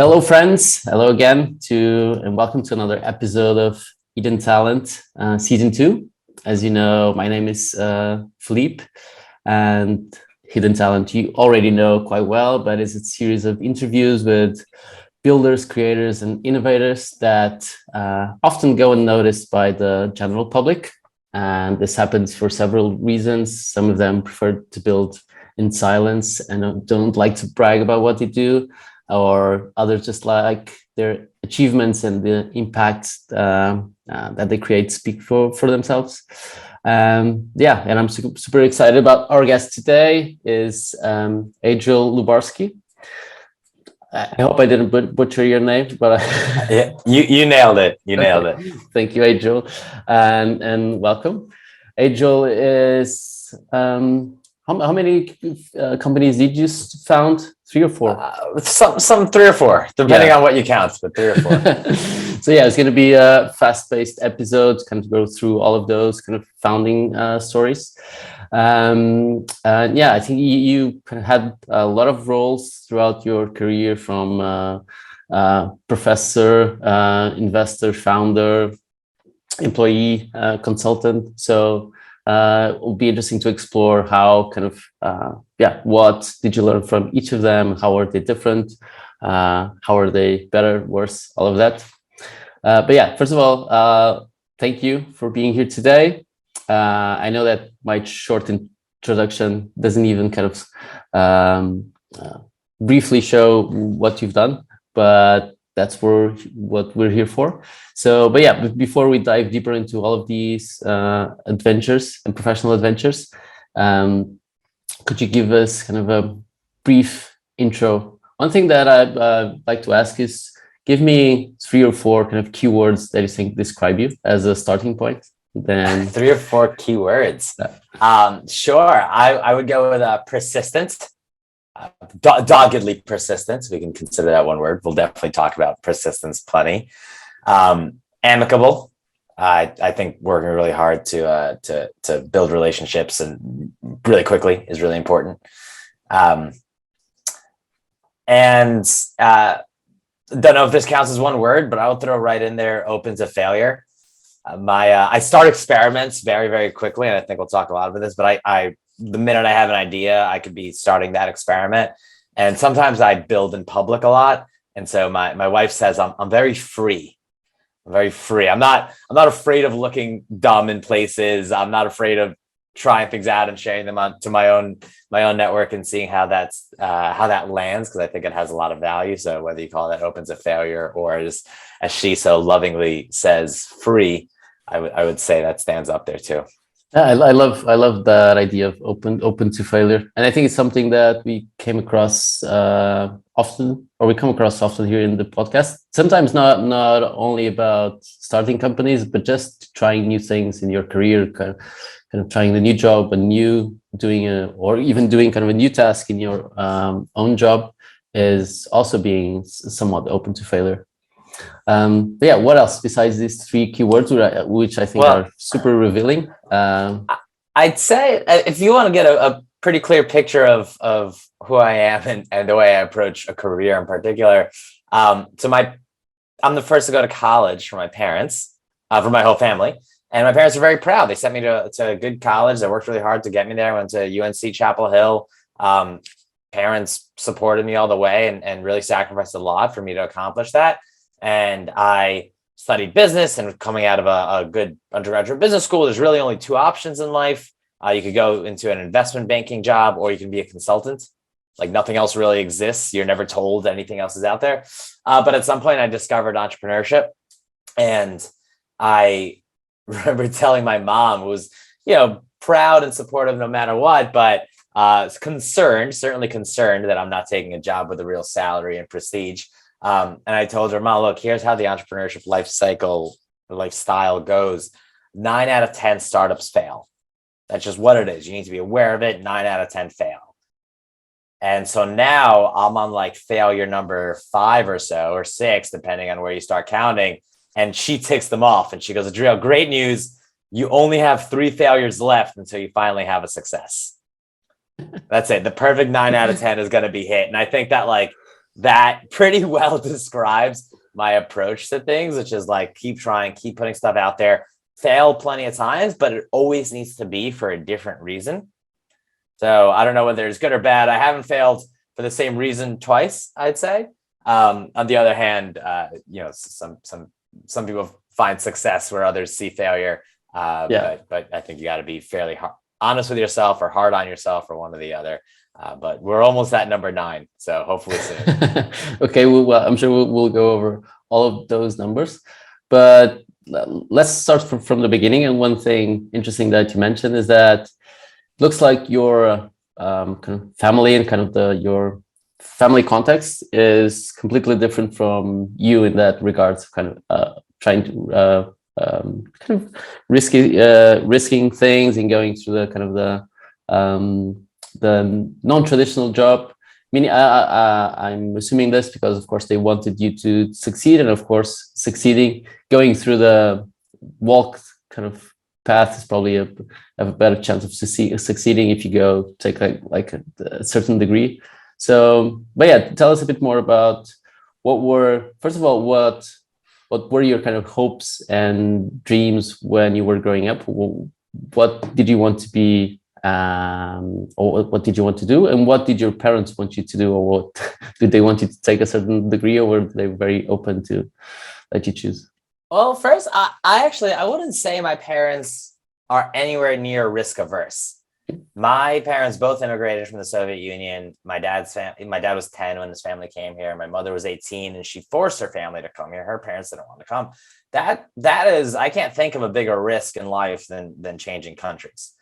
Hello, friends. Hello again and welcome to another episode of Hidden Talent, Season 2. As you know, my name is Philippe, and Hidden Talent you already know quite well, but it's a series of interviews with builders, creators, and innovators that often go unnoticed by the general public. And this happens for several reasons. Some of them prefer to build in silence and don't like to brag about what they do, or others just like their achievements and the impact that they create speak for themselves. And I'm super excited about our guest today is Adriel Lubarsky. I hope I didn't butcher your name, but yeah, you nailed it. You nailed it. Thank you, Adriel, and welcome. Adriel is how many companies did you found? 3 or 4? Some 3 or 4, depending on what you count, but 3 or 4. So it's going to be a fast-paced episode, kind of go through all of those kind of founding stories. I think you kind of had a lot of roles throughout your career, from professor, investor, founder, employee, consultant. So it will be interesting to explore how kind of what did you learn from each of them? How are they different? How are they better, worse? All of that. First of all, thank you for being here today. I know that my short introduction doesn't even kind of briefly show what you've done, but that's what we're here for. So, before we dive deeper into all of these adventures and professional adventures, could you give us kind of a brief intro? One thing that I'd like to ask is, give me 3 or 4 kind of keywords that you think describe you as a starting point. Then 3 or 4 keywords. Sure. I would go with persistent, doggedly persistent. We can consider that one word. We'll definitely talk about persistence plenty. Amicable. I think working really hard to build relationships and really quickly is really important. Don't know if this counts as one word, but I will throw right in there, open to failure. I start experiments very, very quickly, and I think we'll talk a lot about this, but the minute I have an idea, I could be starting that experiment. And sometimes I build in public a lot. And so my wife says I'm very free. I'm very free. I'm not afraid of looking dumb in places. I'm not afraid of trying things out and sharing them to my own network and seeing how that lands, because I think it has a lot of value. So whether you call that open to failure or as she so lovingly says, free, I would say that stands up there too. I love that idea of open to failure, and I think it's something that we come across often here in the podcast. Sometimes not only about starting companies, but just trying new things in your career, kind of trying the new job, or even doing kind of a new task in your own job is also being somewhat open to failure. What else besides these 3 keywords, which I think are super revealing? I'd say if you want to get a pretty clear picture of who I am and the way I approach a career in particular. I'm the first to go to college for my parents, for my whole family. And my parents are very proud. They sent me to a good college. They worked really hard to get me there. I went to UNC Chapel Hill. Parents supported me all the way and really sacrificed a lot for me to accomplish that. And I studied business, and coming out of a good undergraduate business school, there's really only 2 options in life. You could go into an investment banking job, or you can be a consultant. Like, nothing else really exists. You're never told anything else is out there. But at some point I discovered entrepreneurship, and I remember telling my mom, who was, proud and supportive no matter what, but certainly concerned that I'm not taking a job with a real salary and prestige. And I told her, Mom, look, here's how the entrepreneurship lifestyle goes. 9 out of 10 startups fail. That's just what it is. You need to be aware of it. 9 out of 10 fail. And so now I'm on like failure number 5 or so, or 6, depending on where you start counting. And she ticks them off. And she goes, Adriel, great news. You only have 3 failures left until you finally have a success. That's it. The perfect 9 out of 10 is going to be hit. And I think that that pretty well describes my approach to things, which is like, keep trying, keep putting stuff out there, fail plenty of times, but it always needs to be for a different reason. So I don't know whether it's good or bad. I haven't failed for the same reason twice, I'd say. On the other hand, some people find success where others see failure. But I think you got to be fairly honest with yourself, or hard on yourself, or one or the other. But we're almost at number 9, so hopefully soon. Okay, well, I'm sure we'll go over all of those numbers, but let's start from the beginning. And one thing interesting that you mentioned is that looks like your kind of family and kind of your family context is completely different from you in that regards, kind of trying to kind of risking things and going through the kind of the non-traditional job. Meaning, I'm assuming this because, of course, they wanted you to succeed, and of course, succeeding, going through the walk kind of path is probably have a better chance of succeeding if you go take like a certain degree. So, but yeah, tell us a bit more about first of all, what were your kind of hopes and dreams when you were growing up? What did you want to be, or what did you want to do, and what did your parents want you to do, or what did they want you to take a certain degree, or were they very open to let you choose? Well, first, I wouldn't say my parents are anywhere near risk averse. My parents both immigrated from the Soviet Union. My dad was 10 when his family came here. My mother was 18, and she forced her family to come here. Her parents didn't want to come. That is, I can't think of a bigger risk in life than changing countries,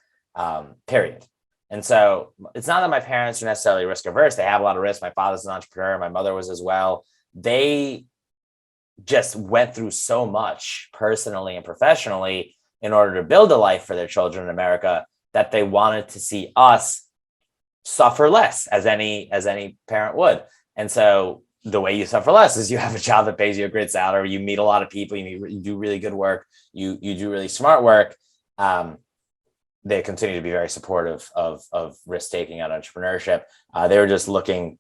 period. And so it's not that my parents are necessarily risk averse. They have a lot of risk. My father's an entrepreneur. My mother was as well. They just went through so much personally and professionally in order to build a life for their children in America, that they wanted to see us suffer less, as any parent would. And so the way you suffer less is you have a job that pays you a great salary, you meet a lot of people, you do really good work, you do really smart work. They continue to be very supportive of risk taking and entrepreneurship.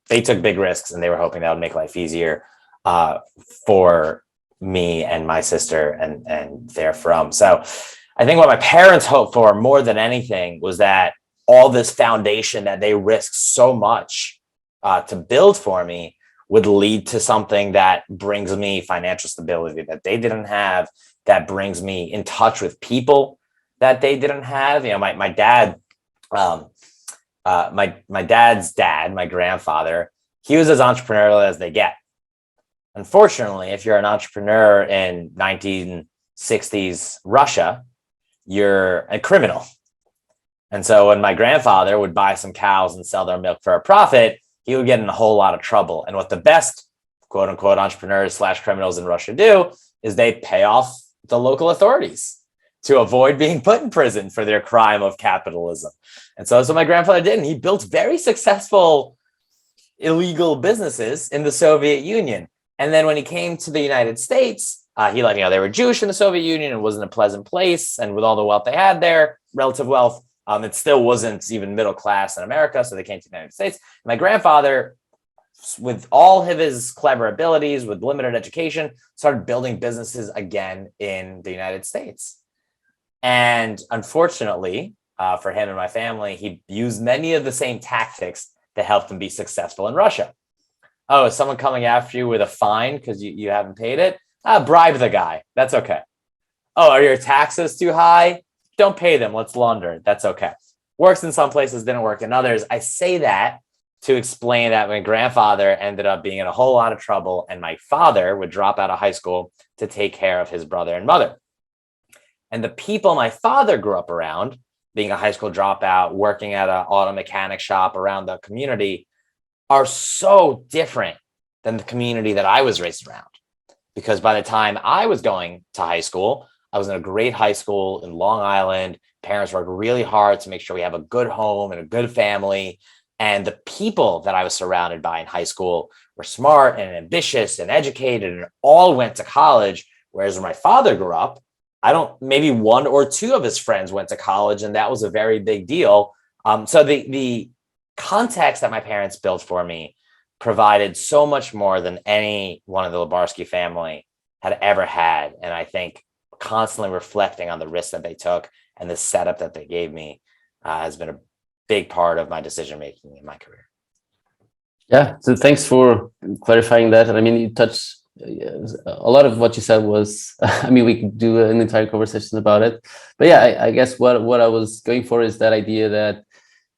They took big risks, and they were hoping that would make life easier for me and my sister and therefrom. So I think what my parents hoped for more than anything was that all this foundation that they risked so much to build for me would lead to something that brings me financial stability that they didn't have, that brings me in touch with people that they didn't have. You know, my dad, my dad's dad, my grandfather, he was as entrepreneurial as they get. Unfortunately, if you're an entrepreneur in 1960s Russia, you're a criminal. And so when my grandfather would buy some cows and sell their milk for a profit, he would get in a whole lot of trouble. And what the best quote unquote entrepreneurs / criminals in Russia do is they pay off the local authorities to avoid being put in prison for their crime of capitalism. And so that's what my grandfather did. And he built very successful illegal businesses in the Soviet Union. And then when he came to the United States, they were Jewish in the Soviet Union. It wasn't a pleasant place. And with all the wealth they had there, relative wealth, it still wasn't even middle class in America. So they came to the United States. My grandfather, with all of his clever abilities, with limited education, started building businesses again in the United States. And unfortunately, for him and my family, he used many of the same tactics that helped him be successful in Russia. Oh, is someone coming after you with a fine because you haven't paid it? Bribe the guy. That's okay. Oh, are your taxes too high? Don't pay them. Let's launder it. That's okay. Works in some places, didn't work in others. I say that to explain that my grandfather ended up being in a whole lot of trouble, and my father would drop out of high school to take care of his brother and mother. And the people my father grew up around, being a high school dropout, working at an auto mechanic shop around the community, are so different than the community that I was raised around. Because by the time I was going to high school, I was in a great high school in Long Island. Parents worked really hard to make sure we have a good home and a good family. And the people that I was surrounded by in high school were smart and ambitious and educated and all went to college. Whereas when my father grew up, maybe one or two of his friends went to college, and that was a very big deal. So the context that my parents built for me provided so much more than any one of the Lubarsky family had ever had. And I think constantly reflecting on the risks that they took and the setup that they gave me has been a big part of my decision making in my career. Yeah, so thanks for clarifying that. And I mean, you touched a lot of what you said was, I mean, we could do an entire conversation about it. But yeah, I guess what I was going for is that idea that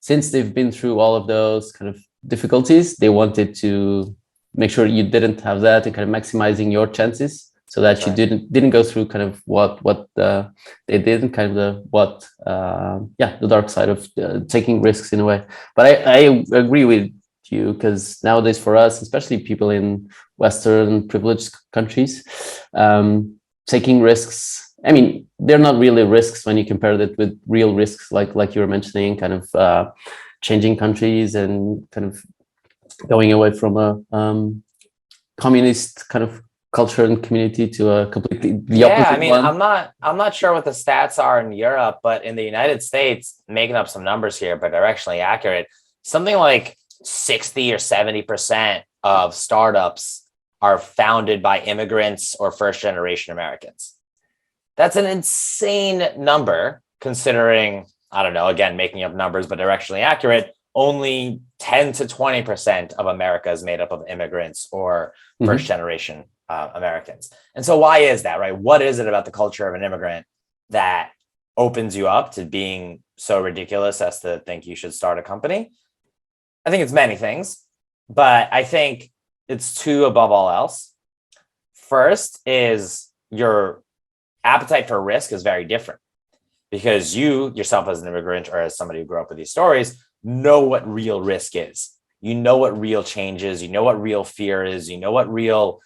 since they've been through all of those kind of difficulties, they wanted to make sure you didn't have that and kind of maximizing your chances so that you didn't go through kind of what they did and kind of the dark side of taking risks in a way. But I agree with you, because nowadays for us, especially people in Western privileged countries, taking risks, I mean, they're not really risks when you compare that with real risks, like you were mentioning, kind of changing countries and kind of going away from a communist kind of culture and community to a completely the opposite. I mean, one. I'm not sure what the stats are in Europe, but in the United States, making up some numbers here, but they're actually accurate. Something like 60 or 70% of startups are founded by immigrants or first generation Americans. That's an insane number, considering, I don't know, again, making up numbers, but they're actually accurate. Only 10 to 20% of America is made up of immigrants or first generation Americans. And so why is that, right? What is it about the culture of an immigrant that opens you up to being so ridiculous as to think you should start a company? I think it's many things, but I think it's two above all else. First is your appetite for risk is very different, because you yourself as an immigrant or as somebody who grew up with these stories know what real risk is. You know what real change is. You know what real fear is. You know what real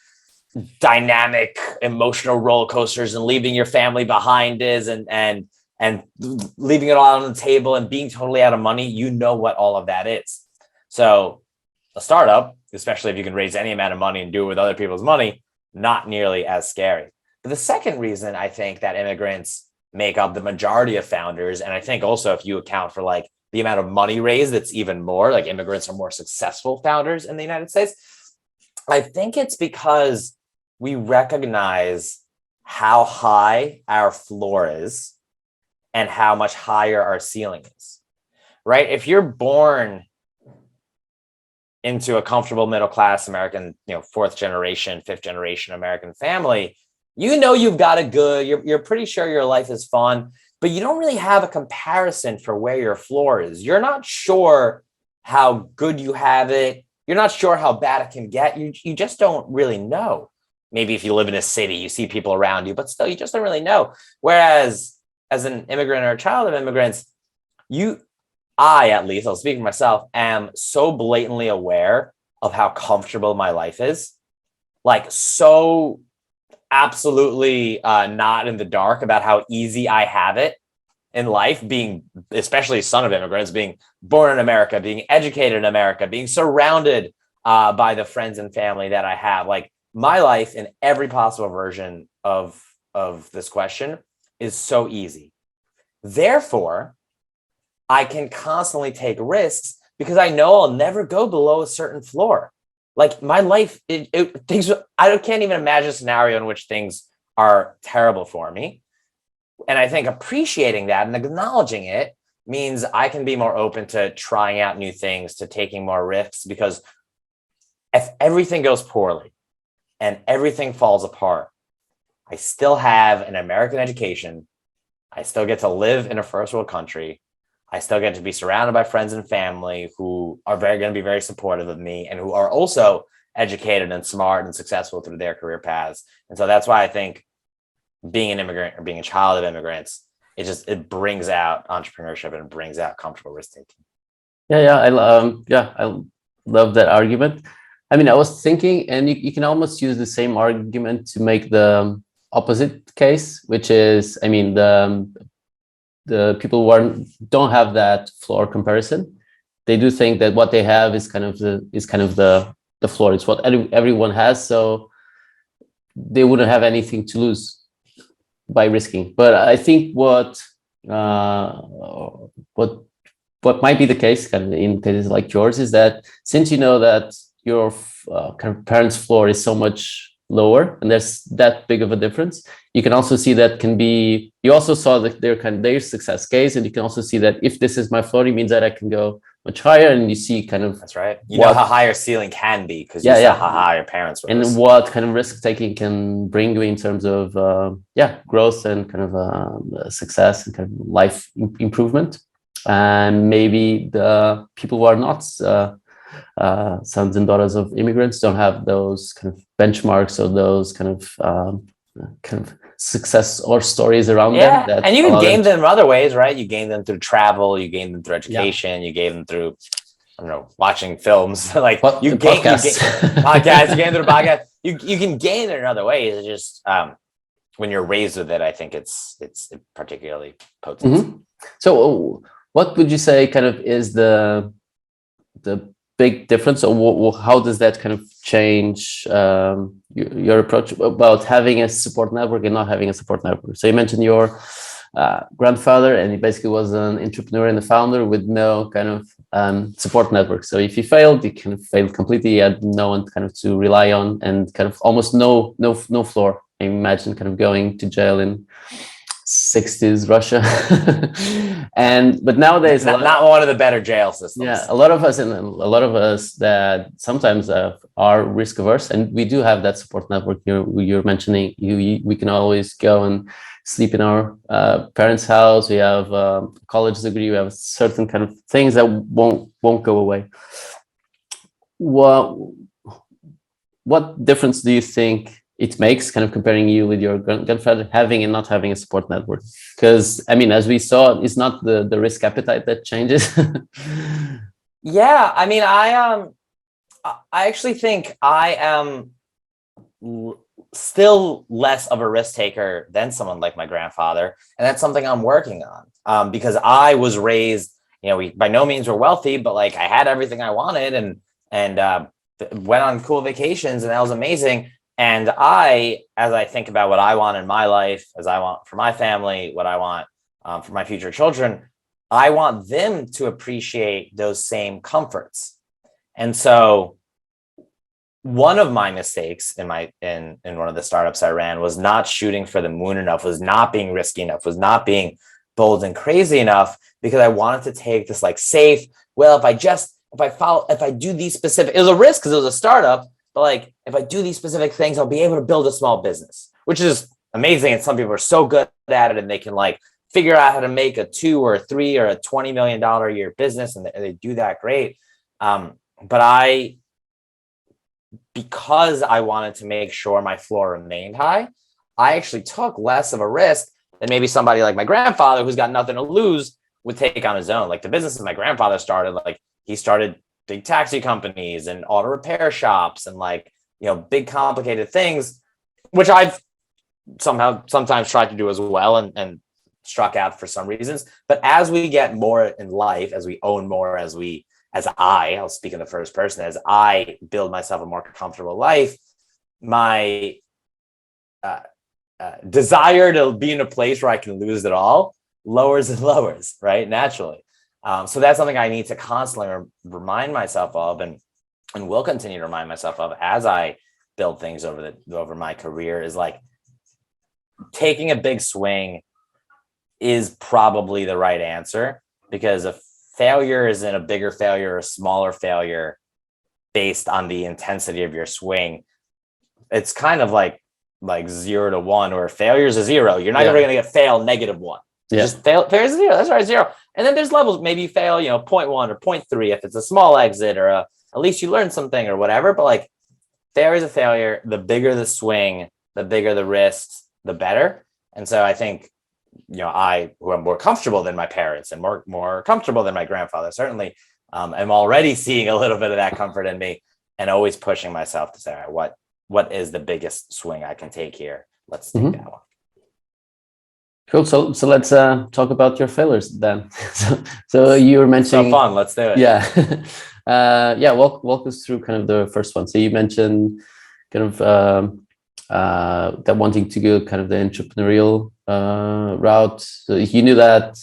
dynamic emotional roller coasters and leaving your family behind is, and leaving it all on the table and being totally out of money. You know what all of that is. So a startup, especially if you can raise any amount of money and do it with other people's money, not nearly as scary. But the second reason I think that immigrants make up the majority of founders, and I think also if you account for like the amount of money raised, it's even more, like immigrants are more successful founders in the United States. I think it's because we recognize how high our floor is and how much higher our ceiling is, right? If you're born into a comfortable middle-class American, fourth generation, fifth generation American family, you've got it good. You're pretty sure your life is fun, but you don't really have a comparison for where your floor is. You're not sure how good you have it. You're not sure how bad it can get. You just don't really know. Maybe if you live in a city, you see people around you, but still, you just don't really know. Whereas as an immigrant or a child of immigrants, I, at least, I'll speak for myself, am so blatantly aware of how comfortable my life is. Like, so absolutely not in the dark about how easy I have it in life, being especially son of immigrants, being born in America, being educated in America, being surrounded by the friends and family that I have. Like, my life in every possible version of this question is so easy. Therefore, I can constantly take risks because I know I'll never go below a certain floor. Like, my life, I can't even imagine a scenario in which things are terrible for me. And I think appreciating that and acknowledging it means I can be more open to trying out new things, to taking more risks, because if everything goes poorly and everything falls apart, I still have an American education. I still get to live in a first world country. I still get to be surrounded by friends and family who are going to be very supportive of me and who are also educated and smart and successful through their career paths. And so that's why I think being an immigrant or being a child of immigrants, it brings out entrepreneurship and it brings out comfortable risk taking. I love that argument. I mean, I was thinking, and you can almost use the same argument to make the opposite case, which is, I mean, the people who don't have that floor comparison, they do think that what they have is kind of the floor. It's what everyone has, so they wouldn't have anything to lose by risking. But I think what might be the case, kind of in cases like yours, is that since you know that your kind of parents' floor is so much lower, and there's that big of a difference, you can also see that can be, you also saw that their success case, and you can also see that if this is my floor, it means that I can go much higher, and you see kind of, that's right. You know how high your ceiling can be because you saw how high your parents were. And what kind of risk taking can bring you in terms of growth and kind of success and kind of life improvement. And maybe the people who are not sons and daughters of immigrants don't have those kind of benchmarks or those kind of success or stories around them. That and you can gain them in other ways, right? You gain them through travel, you gain them through education, you gain them through, I don't know, watching films. Like you gain podcasts, you gain through podcasts. You can gain it in other ways. It's just when you're raised with it, I think it's particularly potent. Mm-hmm. So what would you say kind of is the big difference, or how does that kind of change your approach about having a support network and not having a support network? So you mentioned your grandfather, and he basically was an entrepreneur and a founder with no kind of support network. So if he failed, he kind of failed completely. He had no one kind of to rely on, and kind of almost no floor. I imagine kind of going to jail in 60s Russia. But nowadays not one of the better jail systems. Yeah, a lot of us that sometimes are risk averse, and we do have that support network you're mentioning. We can always go and sleep in our parents' house. We have a college degree. We have certain kind of things that won't go away. What difference do you think it makes, kind of comparing you with your grandfather, having and not having a support network? Because I mean, as we saw, it's not the risk appetite that changes. Yeah, I mean, I actually think I am still less of a risk taker than someone like my grandfather, and that's something I'm working on. Because I was raised, you know, we by no means were wealthy, but like I had everything I wanted, and went on cool vacations, and that was amazing. And as I think about what I want in my life, as I want for my family, what I want for my future children, I want them to appreciate those same comforts. And so one of my mistakes in one of the startups I ran was not shooting for the moon enough, was not being risky enough, was not being bold and crazy enough, because I wanted to take this like safe, well, if I do these specific, it was a risk because it was a startup, but like, if I do these specific things, I'll be able to build a small business, which is amazing. And some people are so good at it, and they can like figure out how to make a $2 or $3 or $20 million a year business. And they do that great. But because I wanted to make sure my floor remained high, I actually took less of a risk than maybe somebody like my grandfather, who's got nothing to lose, would take on his own. Like the businesses my grandfather started, like he started big taxi companies and auto repair shops and like, you know, big complicated things, which I've sometimes tried to do as well and struck out for some reasons. But as we get more in life, as we own more, I'll speak in the first person, as I build myself a more comfortable life, my desire to be in a place where I can lose it all lowers and lowers, right? Naturally. So that's something I need to constantly remind myself of, and will continue to remind myself of as I build things over my career, is like taking a big swing is probably the right answer, because a failure isn't a bigger failure or a smaller failure based on the intensity of your swing. It's kind of like 0 to 1, or failure is a 0. You're not ever going to get fail -1. Just failure is 0. That's right, 0. And then there's levels. Maybe you fail, 0.1 or 0.3 if it's a small exit, or at least you learned something or whatever. But like, failure is a failure. The bigger the swing, the bigger the risks, the better. And so I think, who am more comfortable than my parents and more comfortable than my grandfather, certainly, I'm already seeing a little bit of that comfort in me, and always pushing myself to say, all right, what is the biggest swing I can take here? Let's take that one. Cool. So let's talk about your failures then. So you were mentioning. So fun. Let's do it. Yeah. Walk us through kind of the first one. So you mentioned kind of that wanting to go kind of the entrepreneurial route. So you knew that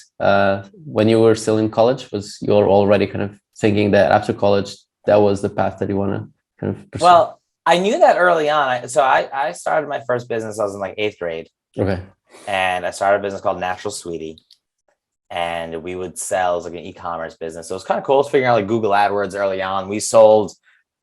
when you were still in college, you're already kind of thinking that after college, that was the path that you want to kind of pursue? Well, I knew that early on. So I started my first business. I was in like 8th grade. Okay. And I started a business called Natural Sweetie. And we would sell, it was like an e-commerce business. So it was kind of cool. I was figuring out like Google AdWords early on. We sold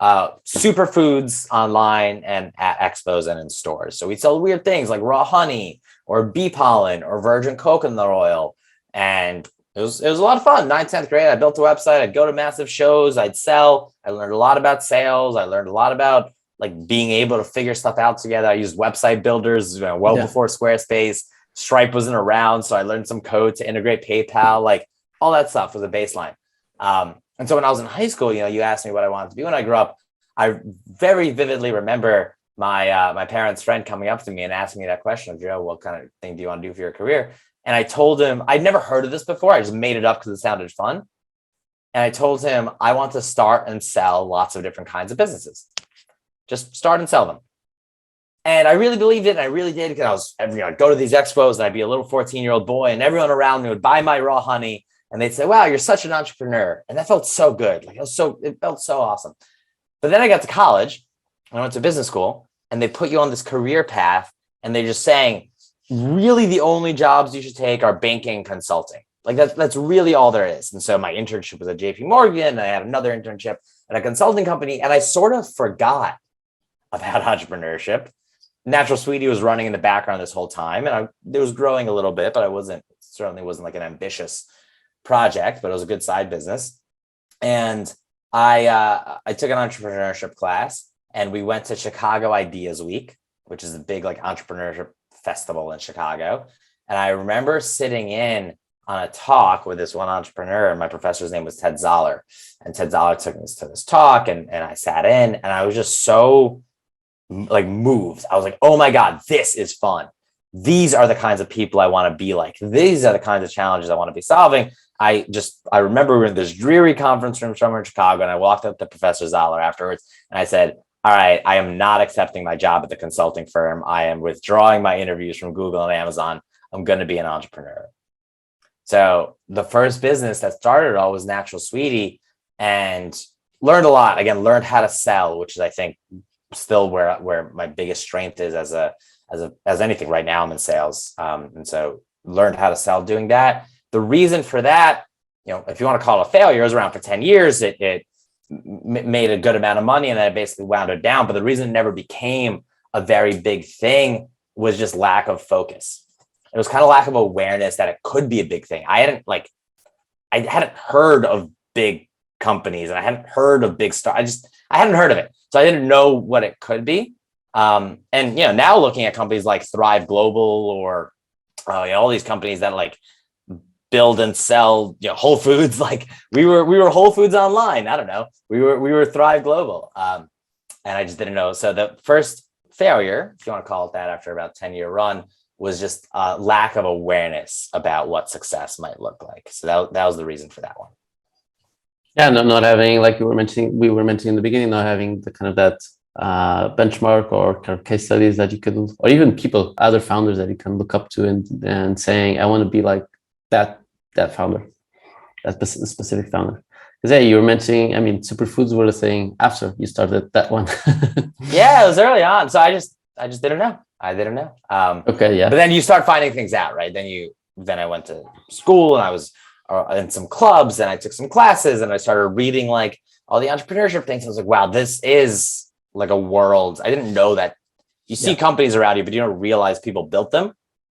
superfoods online and at expos and in stores. So we sold weird things like raw honey or bee pollen or virgin coconut oil. And it was a lot of fun. 9th, 10th grade, I built a website. I'd go to massive shows. I'd sell. I learned a lot about sales. I learned a lot about like being able to figure stuff out together. I used website builders before Squarespace. Stripe wasn't around, so I learned some code to integrate PayPal. Like all that stuff was a baseline. And so when I was in high school, you asked me what I wanted to be when I grew up. I very vividly remember my parents' friend coming up to me and asking me that question, Joe, what kind of thing do you want to do for your career? And I told him, I'd never heard of this before. I just made it up because it sounded fun. And I told him, I want to start and sell lots of different kinds of businesses. Just start and sell them. And I really believed it. And I really did, because I'd go to these expos and I'd be a little 14-year-old boy and everyone around me would buy my raw honey and they'd say, wow, you're such an entrepreneur. And that felt so good. Like it felt so awesome. But then I got to college and I went to business school and they put you on this career path and they're just saying, really the only jobs you should take are banking and consulting. Like that's really all there is. And so my internship was at JP Morgan and I had another internship at a consulting company and I sort of forgot about entrepreneurship. Natural Sweetie was running in the background this whole time and it was growing a little bit, but certainly wasn't like an ambitious project, but it was a good side business. And I took an entrepreneurship class and we went to Chicago Ideas Week, which is a big like entrepreneurship festival in Chicago. And I remember sitting in on a talk with this one entrepreneur, and my professor's name was Ted Zoller. And Ted Zoller took us to this talk and I sat in and I was just so like moved. I was like, oh my God, this is fun. These are the kinds of people I want to be like. These are the kinds of challenges I want to be solving. I remember we were in this dreary conference room somewhere in Chicago and I walked up to Professor Zoller afterwards and I said, all right, I am not accepting my job at the consulting firm. I am withdrawing my interviews from Google and Amazon. I'm going to be an entrepreneur. So the first business that started it all was Natural Sweetie, and learned a lot. Again, learned how to sell, which is, I think, still where my biggest strength is as anything. Right now I'm in sales. And so learned how to sell doing that. The reason for that, if you want to call it a failure, it was around for 10 years. It made a good amount of money and then it basically wound it down. But the reason it never became a very big thing was just lack of focus. It was kind of lack of awareness that it could be a big thing. I hadn't heard of big companies and I hadn't heard of big I hadn't heard of it. So I didn't know what it could be. And now looking at companies like Thrive Global or all these companies that like build and sell Whole Foods, like we were Whole Foods online. I don't know. We were Thrive Global. And I just didn't know. So the first failure, if you want to call it that, after about 10-year run, was just lack of awareness about what success might look like. So that was the reason for that one. Yeah, not having, like we were mentioning in the beginning, not having the kind of that benchmark or kind of case studies that you could, or even other founders that you can look up to and saying, I want to be like that founder, that specific founder. Because you were mentioning, superfoods were the thing after you started that one. Yeah, it was early on. So I just didn't know. I didn't know. Okay, yeah. But then you start finding things out, right? Then I went to school and I was in some clubs and I took some classes and I started reading like all the entrepreneurship things. I was like, wow, this is like a world. I didn't know that. You see companies around you, but you don't realize people built them.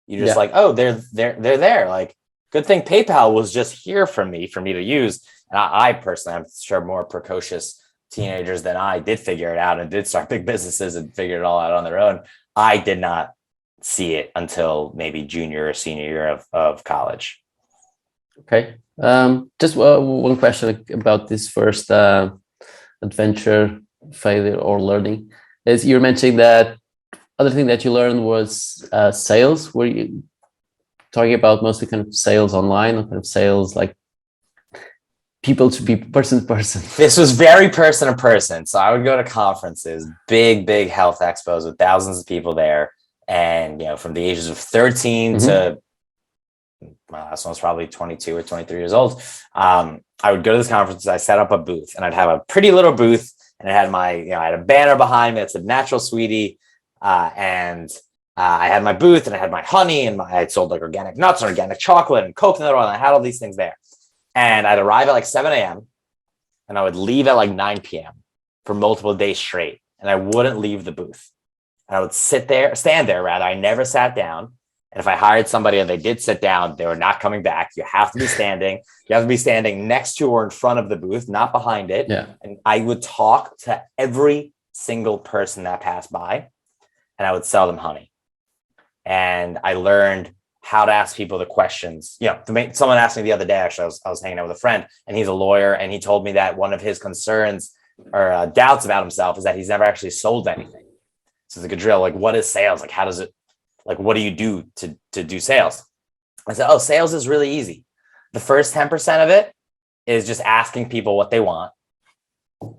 You're just like, oh, they're there. Like, good thing PayPal was just here for me to use. And I personally, I'm sure more precocious teenagers than I did figure it out and did start big businesses and figure it all out on their own. I did not see it until maybe junior or senior year of college. Okay. Just one question about this first adventure, failure, or learning. Is you're mentioning that other thing that you learned was sales. Were you talking about mostly kind of sales online or kind of sales like people to be person to person? This was very person to person. So I would go to conferences, big health expos with thousands of people there. And, from the ages of 13 to my last one was probably 22 or 23 years old. I would go to this conference. I set up a booth and I'd have a pretty little booth and it had my, I had a banner behind me that said Natural Sweetie. And I had my booth and I had my honey and I had sold like organic nuts and organic chocolate and coconut oil. And I had all these things there. And I'd arrive at like 7 a.m. and I would leave at like 9 p.m. for multiple days straight. And I wouldn't leave the booth. And I would stand there rather. I never sat down. And if I hired somebody and they did sit down, they were not coming back. You have to be standing. You have to be standing next to or in front of the booth, not behind it. Yeah. And I would talk to every single person that passed by and I would sell them honey. And I learned how to ask people the questions. Someone asked me the other day, actually, I was hanging out with a friend and he's a lawyer. And he told me that one of his concerns or doubts about himself is that he's never actually sold anything. So it's like, Adriel, like, what is sales? Like, how does it, like, what do you do to do sales? I said, oh, sales is really easy. The first 10% of it is just asking people what they want.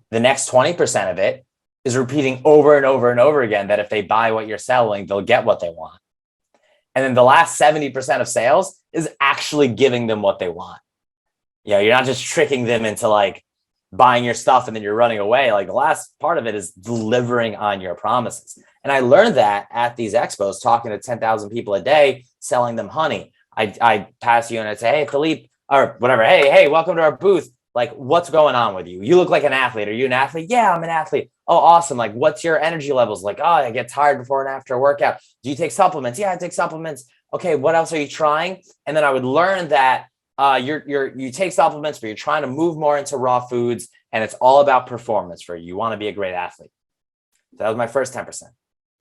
The next 20% of it is repeating over and over and over again that if they buy what you're selling, they'll get what they want. And then the last 70% of sales is actually giving them what they want. You're not just tricking them into like buying your stuff and then you're running away. Like the last part of it is delivering on your promises. And I learned that at these expos, talking to 10,000 people a day, selling them honey. I pass you and I'd say, hey, Philippe, or whatever. Hey, welcome to our booth. Like, what's going on with you? You look like an athlete. Are you an athlete? Yeah, I'm an athlete. Oh, awesome. Like, what's your energy levels? Like, oh, I get tired before and after a workout. Do you take supplements? Yeah, I take supplements. Okay, what else are you trying? And then I would learn that you take supplements, but you're trying to move more into raw foods, and it's all about performance for you. You want to be a great athlete. So that was my first 10%.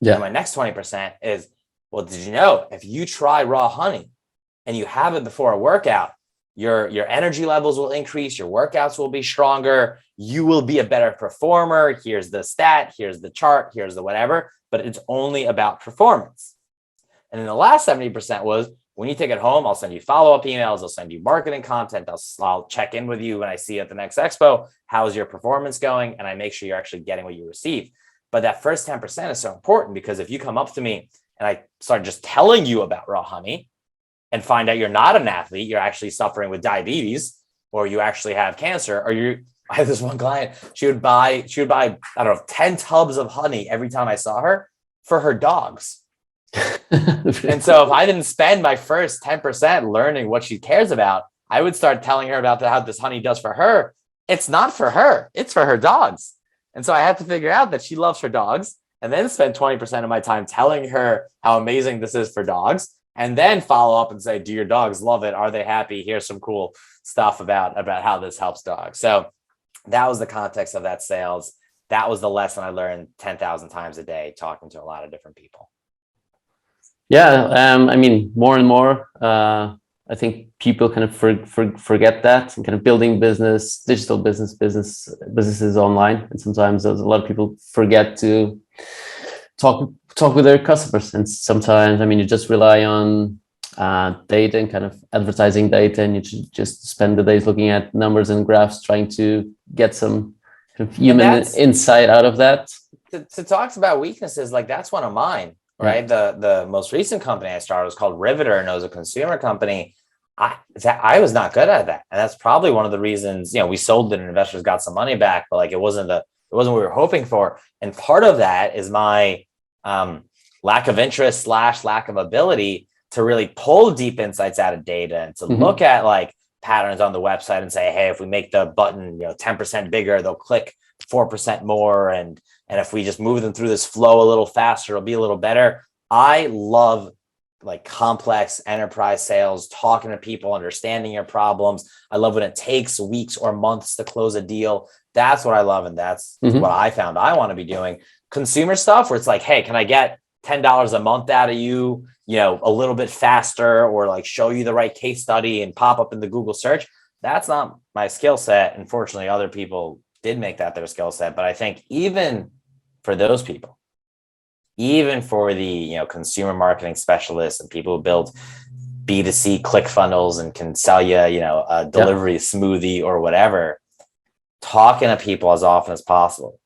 Yeah. And my next 20% is, well, did you know if you try raw honey and you have it before a workout, your energy levels will increase, your workouts will be stronger, you will be a better performer. Here's the stat, here's the chart, here's the whatever, but it's only about performance. And then the last 70% was, when you take it home, I'll send you follow-up emails, I'll send you marketing content, I'll check in with you when I see you at the next expo. How's your performance going? And I make sure you're actually getting what you receive. But that first 10% is so important, because if you come up to me and I start just telling you about raw honey and find out you're not an athlete, you're actually suffering with diabetes, or you actually have cancer, or I had this one client, she would buy, I don't know, 10 tubs of honey every time I saw her for her dogs. And so if I didn't spend my first 10% learning what she cares about, I would start telling her about how this honey does for her. It's not for her, it's for her dogs. And so I had to figure out that she loves her dogs, and then spend 20% of my time telling her how amazing this is for dogs, and then follow up and say, do your dogs love it? Are they happy? Here's some cool stuff about how this helps dogs. So that was the context of that sales. That was the lesson I learned 10,000 times a day, talking to a lot of different people. Yeah, I mean, more and more, I think people kind of forget that, and kind of building digital businesses online. And sometimes a lot of people forget to talk with their customers. And sometimes, I mean, you just rely on data and kind of advertising data, and you just spend the days looking at numbers and graphs, trying to get some kind of human insight out of that. To talk about weaknesses, like that's one of mine. Right. Yeah. The most recent company I started was called Riveter, and it was a consumer company. I was not good at that. And that's probably one of the reasons, we sold it and investors got some money back, but like it wasn't what we were hoping for. And part of that is my lack of interest / lack of ability to really pull deep insights out of data, and to look at like patterns on the website and say, hey, if we make the button 10% bigger, they'll click 4% more. And if we just move them through this flow a little faster, it'll be a little better. I love like complex enterprise sales, talking to people, understanding your problems. I love when it takes weeks or months to close a deal. That's what I love. And that's what I found I want to be doing. Consumer stuff where it's like, hey, can I get $10 a month out of you, a little bit faster, or like show you the right case study and pop up in the Google search? That's not my skill set. Unfortunately, other people did make that their skill set. But I think even for those people, even for the consumer marketing specialists and people who build B2C click funnels and can sell you a delivery smoothie or whatever, talking to people as often as possible,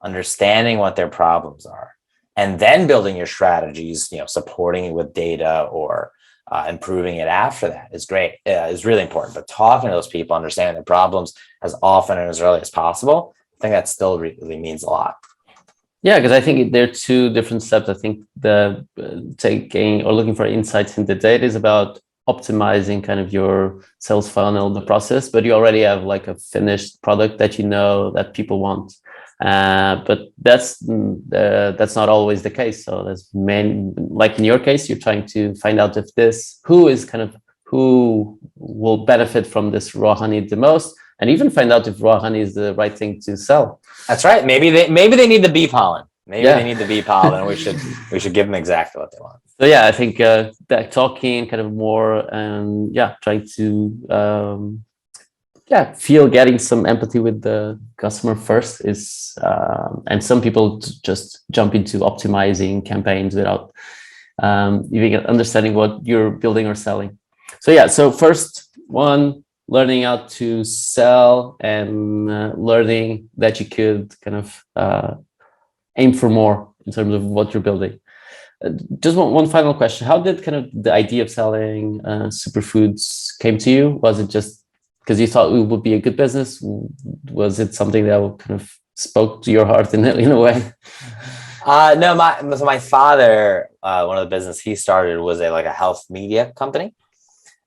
understanding what their problems are, and then building your strategies, supporting it with data or improving it after that is great, is really important. But talking to those people, understanding their problems as often and as early as possible, think that still really means a lot. Yeah, because I think there are two different steps. I think the taking or looking for insights in the data is about optimizing kind of your sales funnel, the process, but you already have like a finished product that you know that people want. But that's not always the case. So there's like in your case, you're trying to find out if who will benefit from this raw honey the most, and even find out if raw honey is the right thing to sell. That's right. Maybe they need the bee pollen. Maybe they need the bee pollen, and we should give them exactly what they want. So yeah, I think that talking kind of more and trying to getting some empathy with the customer first is and some people just jump into optimizing campaigns without even understanding what you're building or selling. So yeah, so first one, learning how to sell and learning that you could kind of aim for more in terms of what you're building. Just one final question. How did kind of the idea of selling superfoods came to you? Was it just because you thought it would be a good business? Was it something that kind of spoke to your heart in a way? No, my father, one of the business he started was a health media company.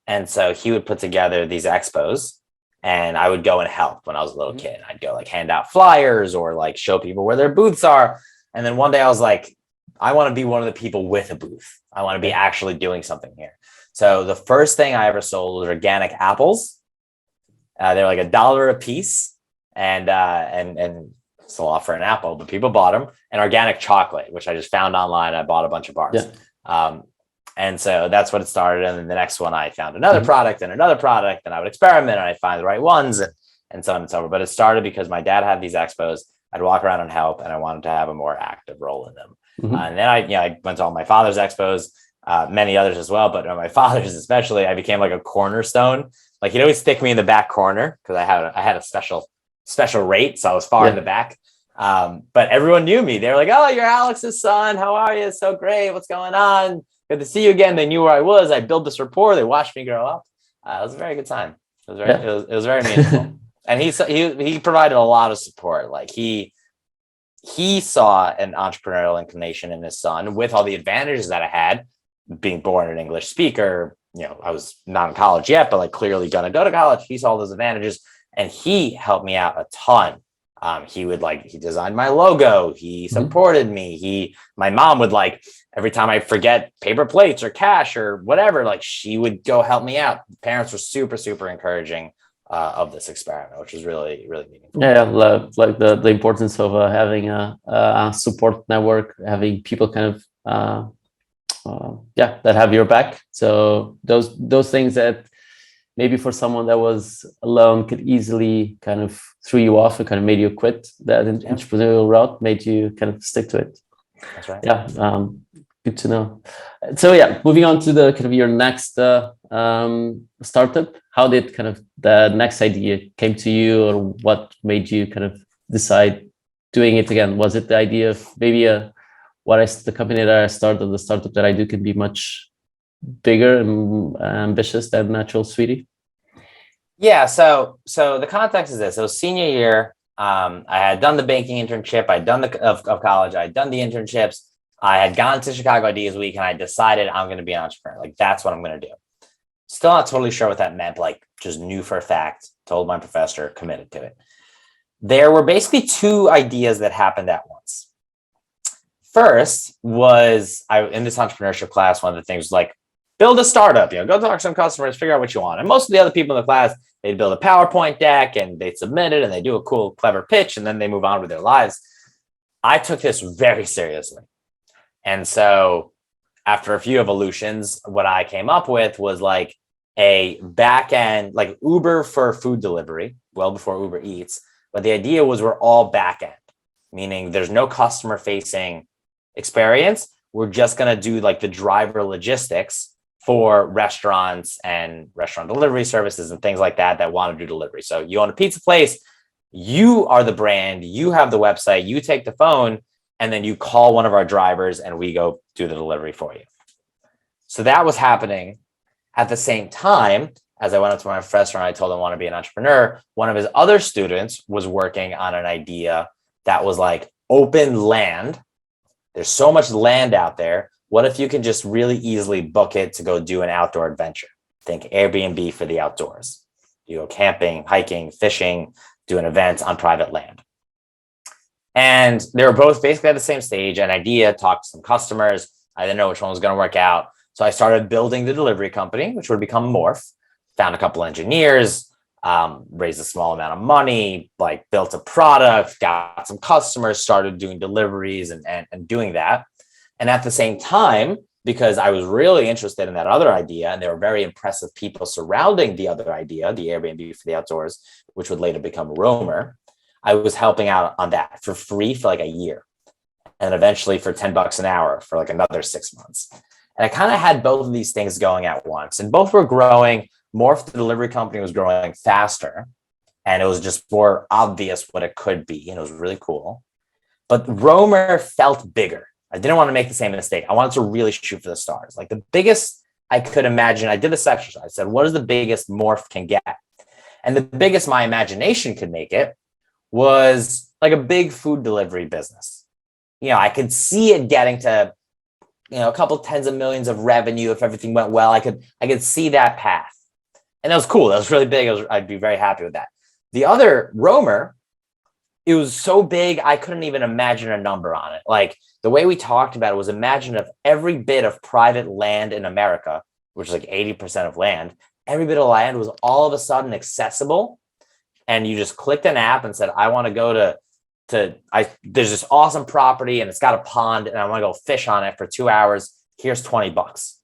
And so he would put together these expos, and I would go and help when I was a little kid. I'd go like hand out flyers or like show people where their booths are. And then one day I was like, I want to be one of the people with a booth. I want to be actually doing something here. So the first thing I ever sold was organic apples. They're like $1 a piece, and it's a lot for an apple, but people bought them. And organic chocolate, which I just found online. I bought a bunch of bars. Yeah. And so that's what it started. And then the next one, I found another product and another product, and I would experiment and I'd find the right ones and so on and so forth. But it started because my dad had these expos. I'd walk around and help, and I wanted to have a more active role in them. And then I went to all my father's expos, many others as well, but my father's especially, I became like a cornerstone. Like he'd always stick me in the back corner because I had a special rate, so I was far in the back. But everyone knew me. They were like, "Oh, you're Alex's son. How are you? So great. What's going on? Good to see you again." They knew where I was. I built this rapport. They watched me grow up. It was a very good time. It was very meaningful. And he provided a lot of support. Like he saw an entrepreneurial inclination in his son with all the advantages that I had, being born an English speaker. I was not in college yet, but like clearly gonna go to college. He saw those advantages, and he helped me out a ton. He designed my logo. He supported me. My mom would every time I forget paper plates or cash or whatever, she would go help me out. Parents were super, super encouraging of this experiment, which was really, really meaningful. Yeah, like the importance of having a support network, having people kind of that have your back. So those things that maybe for someone that was alone could easily kind of threw you off and kind of made you quit that entrepreneurial route, made you kind of stick to it. That's right. Yeah, good to know. So yeah, moving on to the kind of your next startup. How did kind of the next idea came to you, or what made you kind of decide doing it again? Was it the idea of maybe the company that I started, the startup that I do, can be much bigger and ambitious than Natural Sweetie? Yeah. So the context is this. So senior year, I had done the banking internship. I'd done of college. I'd done the internships. I had gone to Chicago Ideas Week, and I decided I'm going to be an entrepreneur. Like, that's what I'm going to do. Still not totally sure what that meant. Just knew for a fact, told my professor, committed to it. There were basically two ideas that happened at once. First was in this entrepreneurship class, one of the things was build a startup, go talk to some customers, figure out what you want. And most of the other people in the class, they'd build a PowerPoint deck and they'd submit it and they do a cool, clever pitch, and then they move on with their lives. I took this very seriously. And so after a few evolutions, what I came up with was a back end, like Uber for food delivery, well before Uber Eats. But the idea was we're all back end, meaning there's no customer facing experience. We're just going to do the driver logistics for restaurants and restaurant delivery services and things like that want to do delivery. So you own a pizza place, you are the brand, you have the website, you take the phone, and then you call one of our drivers and we go do the delivery for you. So that was happening. At the same time, as I went up to my professor and I told him I want to be an entrepreneur, one of his other students was working on an idea that was like open land. There's so much land out there. What if you can just really easily book it to go do an outdoor adventure? Think Airbnb for the outdoors. You go camping, hiking, fishing, do an event on private land. And they were both basically at the same stage, an idea, talked to some customers. I didn't know which one was going to work out. So I started building the delivery company, which would become Morph. Found a couple engineers, raised a small amount of money, like built a product, got some customers, started doing deliveries and doing that. And at the same time, because I was really interested in that other idea, and there were very impressive people surrounding the other idea, the Airbnb for the outdoors, which would later become Roamer, I was helping out on that for free for like a year. And eventually for $10 an hour for like another 6 months. And I kind of had both of these things going at once, and both were growing. Morph, the delivery company, was growing faster, and it was just more obvious what it could be, and it was really cool. But Roamer felt bigger. I didn't want to make the same mistake. I wanted to really shoot for the stars. Like the biggest I could imagine, I did this exercise. I said, what is the biggest Morph can get? And the biggest my imagination could make it was like a big food delivery business. You know, I could see it getting to, you know, a couple tens of millions of revenue if everything went well. I could see that path. And that was cool. That was really big. I'd be very happy with that. The other Roamer, it was so big, I couldn't even imagine a number on it. Like the way we talked about it was imagine if every bit of private land in America, which is like 80% of land, every bit of land was all of a sudden accessible. And you just clicked an app and said, I want to go there's this awesome property and it's got a pond and I want to go fish on it for 2 hours. Here's $20.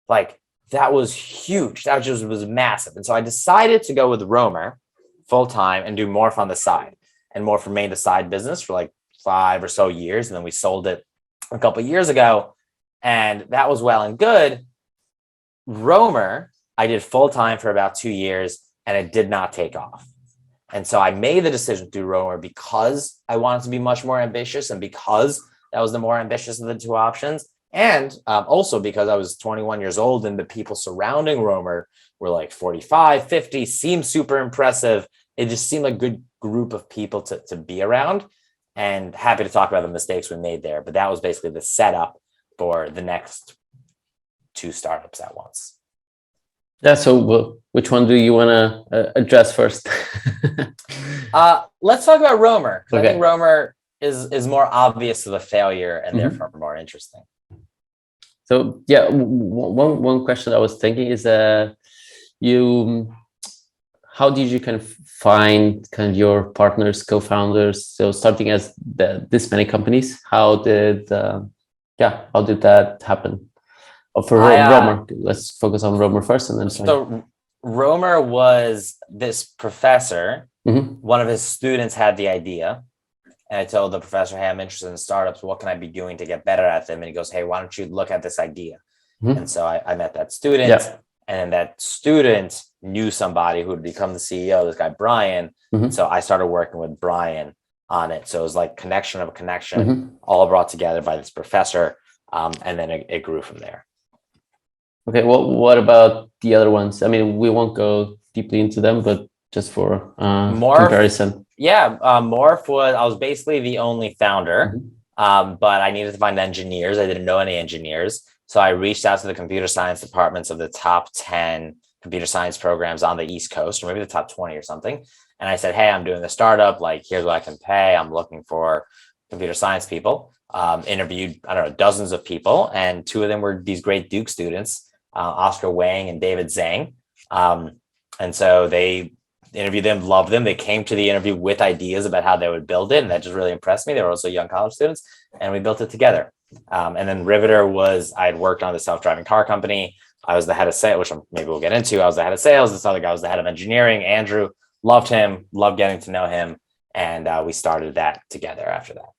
Like that was huge. That just was massive. And so I decided to go with Roamer full time and do Morph on the side. And Morph remained a side business for like 5 or so years. And then we sold it a couple of years ago. And that was well and good. Roamer, I did full time for about 2 years and it did not take off. And so I made the decision to do Roamer because I wanted to be much more ambitious and because that was the more ambitious of the two options. And also because I was 21 years old and the people surrounding Roamer were like 45, 50, seemed super impressive. It just seemed like a good group of people to be around, and happy to talk about the mistakes we made there. But that was basically the setup for the next 2 startups at once. Yeah. So which one do you want to address first? Let's talk about Roamer. Okay. I think Roamer is more obvious of a failure and therefore more interesting. So yeah, one question I was thinking is how did you kind of find kind of your partners, co-founders? So starting as this many companies, how did that happen? For Roamer, let's focus on Roamer first, and then so Roamer was this professor. One of his students had the idea, and I told the professor, "Hey, I'm interested in startups. What can I be doing to get better at them?" And he goes, "Hey, why don't you look at this idea?" And so I met that student, and then that student knew somebody who would become the CEO. This guy Brian. So I started working with Brian on it. So it was like connection of a connection, all brought together by this professor, and then it grew from there. Okay, well, what about the other ones? I mean, we won't go deeply into them, but just for comparison. Yeah, Morph I was basically the only founder, but I needed to find engineers. I didn't know any engineers. So I reached out to the computer science departments of the top 10 computer science programs on the East Coast, or maybe the top 20 or something. And I said, hey, I'm doing a startup. Like, here's what I can pay. I'm looking for computer science people. Interviewed, I don't know, dozens of people. And 2 of them were these great Duke students, Oscar Wang and David Zhang. And so they interviewed them, loved them. They came to the interview with ideas about how they would build it. And that just really impressed me. They were also young college students, and we built it together. And then Riveter I had worked on the self-driving car company. I was the head of sales, which maybe we'll get into. I was the head of sales. This other guy was the head of engineering. Andrew, loved him, loved getting to know him. And we started that together after that.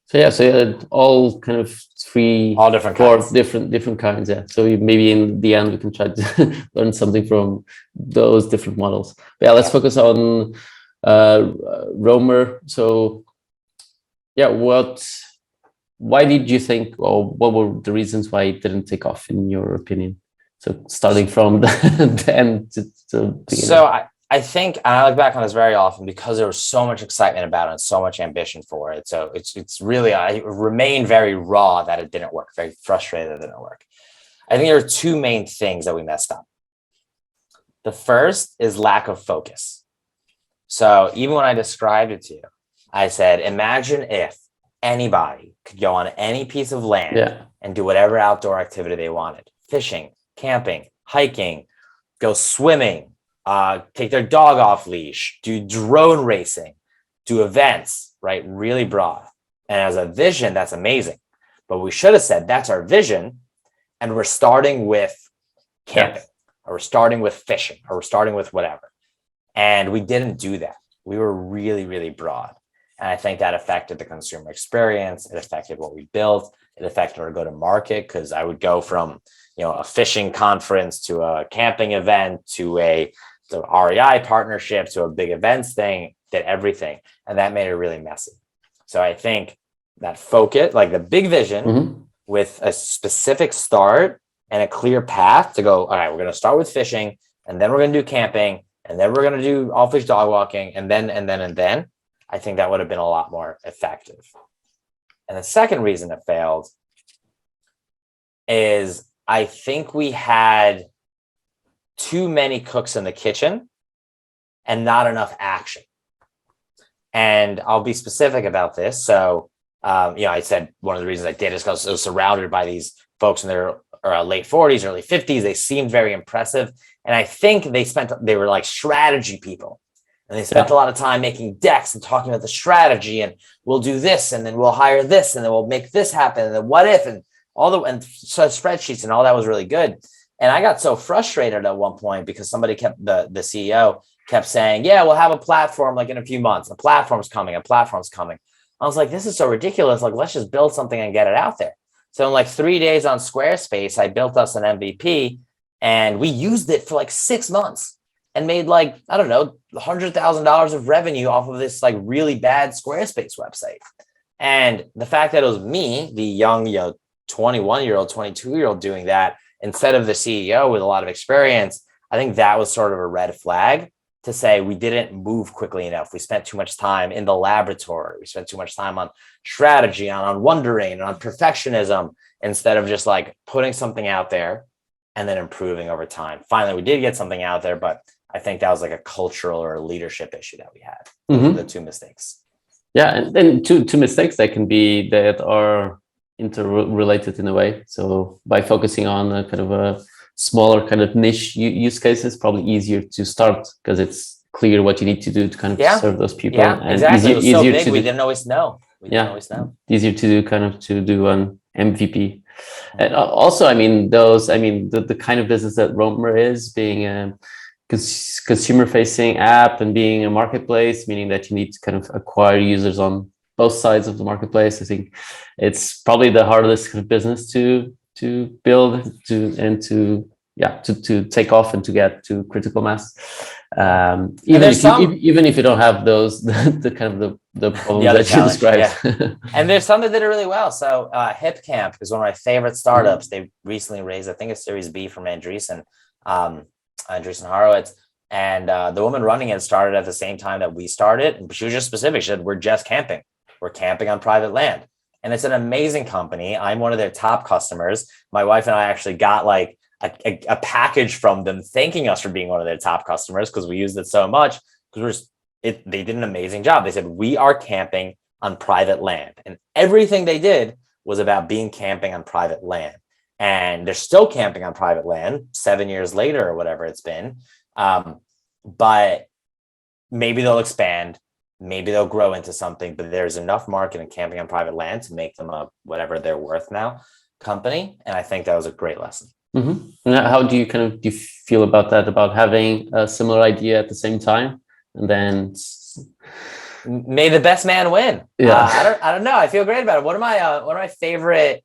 So yeah, so you had all kind of 4 different kinds. Yeah. So maybe in the end we can try to learn something from those different models. But yeah, let's focus on Roamer. So yeah, why did you think, or what were the reasons why it didn't take off in your opinion? So starting from the end to beginning. So I think, and I look back on this very often because there was so much excitement about it and so much ambition for it. So it's really, I remain very raw that it didn't work, very frustrated that it didn't work. I think there are two main things that we messed up. The first is lack of focus. So even when I described it to you, I said, imagine if anybody could go on any piece of land and do whatever outdoor activity they wanted: fishing, camping, hiking, go swimming, take their dog off leash, do drone racing, do events, right? Really broad. And as a vision, that's amazing. But we should have said that's our vision, and we're starting with camping, or we're starting with fishing, or we're starting with whatever. And we didn't do that. We were really, really broad. And I think that affected the consumer experience. It affected what we built. It affected our go-to-market, because I would go from, a fishing conference to a camping event to the REI partnership to a big events thing, did everything. And that made it really messy. So I think that focus, like the big vision with a specific start and a clear path to go, all right, we're going to start with fishing, and then we're going to do camping, and then we're going to do off-leash dog walking, and then, I think that would have been a lot more effective. And the second reason it failed is I think we had too many cooks in the kitchen and not enough action. And I'll be specific about this. So, I said one of the reasons I did is because I was surrounded by these folks in their late 40s, early 50s. They seemed very impressive. And I think they were like strategy people. And they spent a lot of time making decks and talking about the strategy, and we'll do this, and then we'll hire this, and then we'll make this happen, and then what if, and so spreadsheets and all that was really good. And I got so frustrated at one point because somebody the CEO kept saying, yeah, we'll have a platform like in a few months. A platform's coming. I was like, this is so ridiculous. Like, let's just build something and get it out there. So in like 3 days on Squarespace, I built us an MVP, and we used it for like 6 months. And made like, I don't know, $100,000 of revenue off of this like really bad Squarespace website. And the fact that it was me, the young, 21-year-old, 22-year-old doing that instead of the CEO with a lot of experience, I think that was sort of a red flag to say we didn't move quickly enough. We spent too much time in the laboratory. We spent too much time on strategy, on wondering, on perfectionism, instead of just like putting something out there and then improving over time. Finally, we did get something out there, but I think that was like a cultural or a leadership issue that we had. Those are the two mistakes. Yeah, and two mistakes that are interrelated in a way. So by focusing on a kind of a smaller kind of niche use cases, probably easier to start because it's clear what you need to do to kind of serve those people. Yeah, and exactly. It was so big, to we didn't always know. Easier to do to do an MVP. And also, the kind of business that Romer is, being a consumer-facing app and being a marketplace, meaning that you need to kind of acquire users on both sides of the marketplace. I think it's probably the hardest kind of business to build to take off and to get to critical mass. Even if you don't have those the kind of the problems that you described. Yeah. And there's some that did it really well. So HipCamp is one of my favorite startups. They recently raised, I think, a Series B from Andreessen Horowitz. And the woman running it started at the same time that we started. And she was just specific. She said, we're just camping. We're camping on private land. And it's an amazing company. I'm one of their top customers. My wife and I actually got like a package from them thanking us for being one of their top customers because we used it so much. Because they did an amazing job. They said, we are camping on private land. And everything they did was about being camping on private land. And they're still camping on private land 7 years later or whatever it's been. But maybe they'll expand. Maybe they'll grow into something, but there's enough market in camping on private land to make them a whatever they're worth now company. And I think that was a great lesson. Mm-hmm. How do you feel about that, about having a similar idea at the same time? And then may the best man win. Yeah. I don't know. I feel great about it. One of my favorite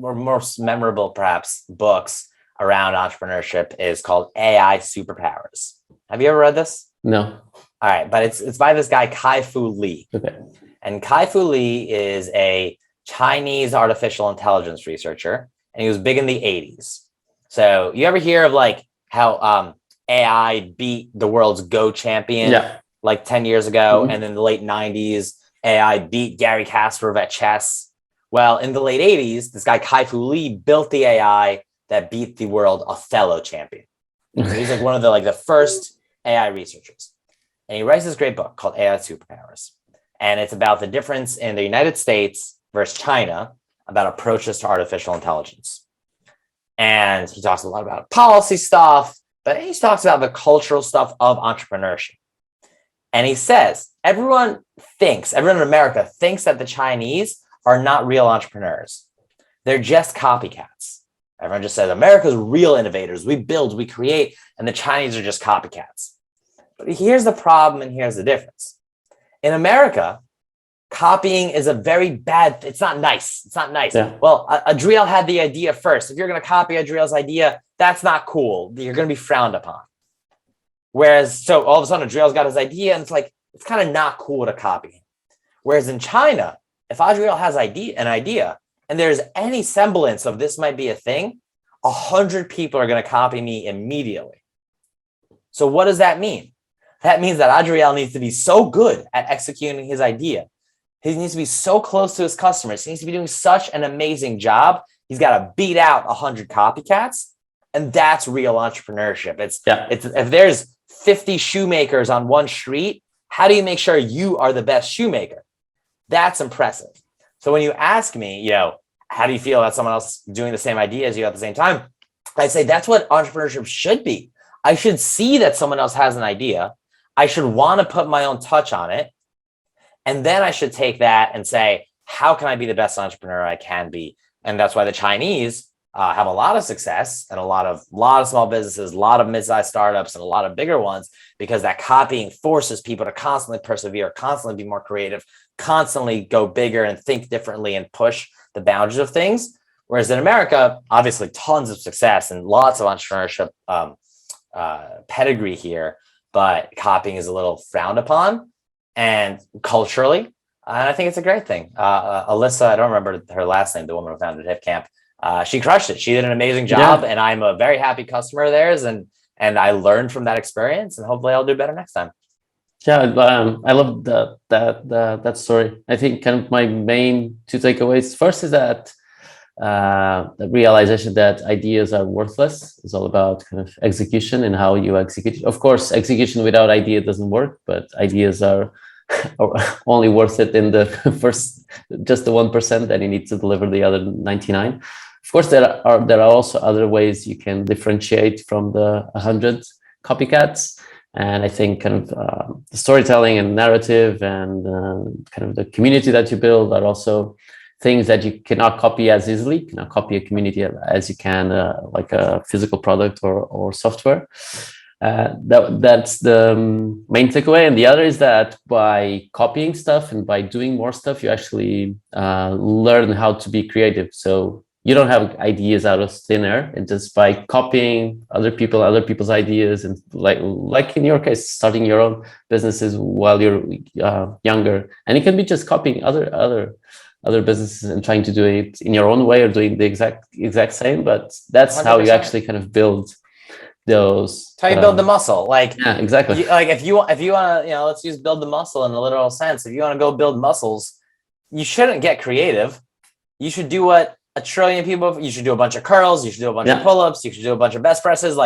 or most memorable perhaps books around entrepreneurship is called AI Superpowers. Have you ever read this? No. All right, but it's by this guy Kai-Fu Lee. Okay. And Kai-Fu Lee is a Chinese artificial intelligence researcher, and he was big in the 80s. So you ever hear of like how AI beat the world's Go champion like 10 years ago, and in the late 90s, AI beat Gary Kasparov at chess. Well, in the late 80s, this guy Kai-Fu Lee built the AI that beat the world Othello champion. So he's like one of the first AI researchers. And he writes this great book called AI Superpowers. And it's about the difference in the United States versus China about approaches to artificial intelligence. And he talks a lot about policy stuff, but he talks about the cultural stuff of entrepreneurship. And he says, everyone in America thinks that the Chinese are not real entrepreneurs. They're just copycats. Everyone just says, America's real innovators. We build, we create, and the Chinese are just copycats. But here's the problem, and here's the difference. In America, copying is a very bad, it's not nice. It's not nice. Yeah. Well, Adriel had the idea first. If you're going to copy Adriel's idea, that's not cool. You're going to be frowned upon. Whereas, so all of a sudden, Adriel's got his idea, and it's kind of not cool to copy him. Whereas in China, if Adriel has an idea, and there's any semblance of this might be a thing, 100 people are going to copy me immediately. So what does that mean? That means that Adriel needs to be so good at executing his idea. He needs to be so close to his customers. He needs to be doing such an amazing job. He's got to beat out 100 copycats. And that's real entrepreneurship. It's if there's 50 shoemakers on one street, how do you make sure you are the best shoemaker? That's impressive. So when you ask me, how do you feel about someone else doing the same idea as you at the same time? I say that's what entrepreneurship should be. I should see that someone else has an idea. I should want to put my own touch on it. And then I should take that and say, how can I be the best entrepreneur I can be? And that's why the Chinese have a lot of success and a lot of small businesses, a lot of mid-sized startups, and a lot of bigger ones, because that copying forces people to constantly persevere, constantly be more creative, constantly go bigger and think differently and push the boundaries of things. Whereas in America, obviously tons of success and lots of entrepreneurship pedigree here, but copying is a little frowned upon and culturally. And I think it's a great thing. Alyssa, I don't remember her last name, the woman who founded HipCamp. She crushed it. She did an amazing job, and I'm a very happy customer of theirs. And I learned from that experience, and hopefully I'll do better next time. Yeah, I love that story. I think kind of my main two takeaways. First is that the realization that ideas are worthless is all about kind of execution and how you execute. Of course, execution without idea doesn't work, but ideas are only worth it in the just the 1% that you need to deliver the other 99. Of course, there are also other ways you can differentiate from the 100 copycats. And I think kind of the storytelling and narrative and kind of the community that you build are also things that you cannot copy as easily. You cannot copy a community as you can like a physical product or software. That's the main takeaway. And the other is that by copying stuff and by doing more stuff, you actually learn how to be creative. So you don't have ideas out of thin air, and just by copying other people's ideas, and like in your case, starting your own businesses while you're younger, and it can be just copying other businesses and trying to do it in your own way or doing the exact same. But that's 100%. How you actually kind of build those. It's how you build the muscle. Yeah, exactly. If you want to, let's use build the muscle in a literal sense. If you want to go build muscles, you shouldn't get creative. You should do what a trillion people. You should do a bunch of curls. You should do a bunch of pull-ups. You should do a bunch of bench presses.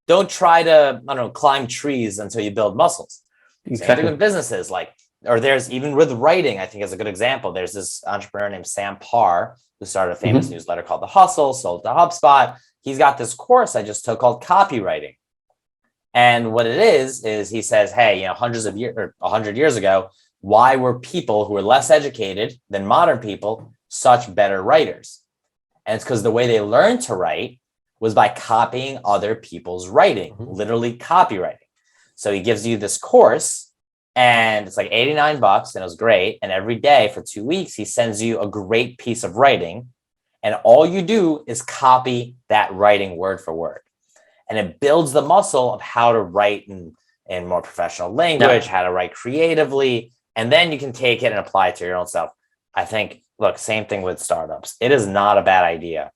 Don't try to, climb trees until you build muscles. Exactly. Same thing with businesses. Or there's even with writing, I think is a good example. There's this entrepreneur named Sam Parr who started a famous newsletter called The Hustle, sold to HubSpot. He's got this course I just took called copywriting. And what it is he says, hey, 100 years ago, why were people who were less educated than modern people such better writers? And it's because the way they learned to write was by copying other people's writing, literally copywriting. So he gives you this course, and it's like $89, and it was great. And every day for 2 weeks, he sends you a great piece of writing. And all you do is copy that writing word for word. And it builds the muscle of how to write in more professional language, how to write creatively. And then you can take it and apply it to your own self. I think, look, same thing with startups. It is not a bad idea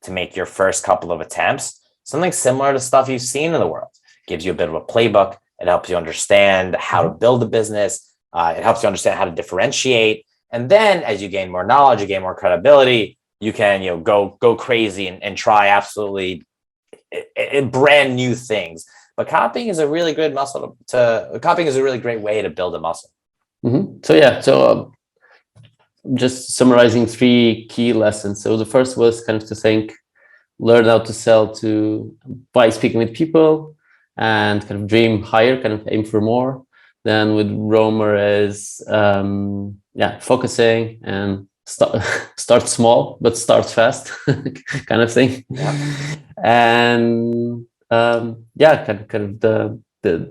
to make your first couple of attempts something similar to stuff you've seen in the world. Gives you a bit of a playbook. It helps you understand how to build a business. It helps you understand how to differentiate. And then as you gain more knowledge, you gain more credibility, you can, go crazy and try absolutely brand new things. But copying is a really good copying is a really great way to build a muscle. So just summarizing 3 key lessons. So the first was kind of to learn how to sell by speaking with people, and kind of dream higher, kind of aim for more. Then with Romer is focusing and start small but start fast kind of thing. And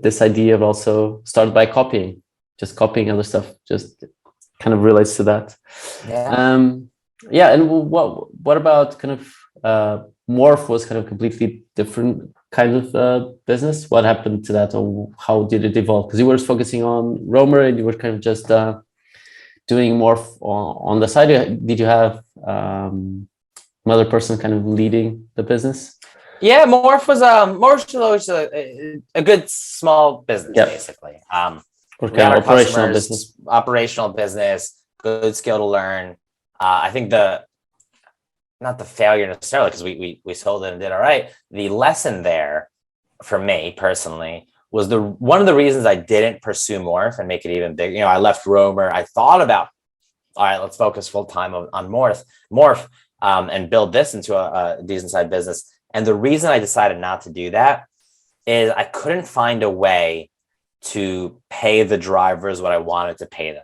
this idea of also start by just copying other stuff, just kind of relates to that. And what about kind of Morph was kind of completely different kind of business. What happened to that, or how did it evolve? Because you were focusing on Romer and you were kind of just doing Morph on the side. Did you have another person kind of leading the business? Yeah, Morph was always a good small business, basically. Operational business, good skill to learn. I think not the failure necessarily, because we sold it and did all right. The lesson there for me personally was one of the reasons I didn't pursue Morph and make it even bigger. I left Romer. I thought about, all right, let's focus full time on Morph and build this into a decent sized business. And the reason I decided not to do that is I couldn't find a way to pay the drivers what I wanted to pay them.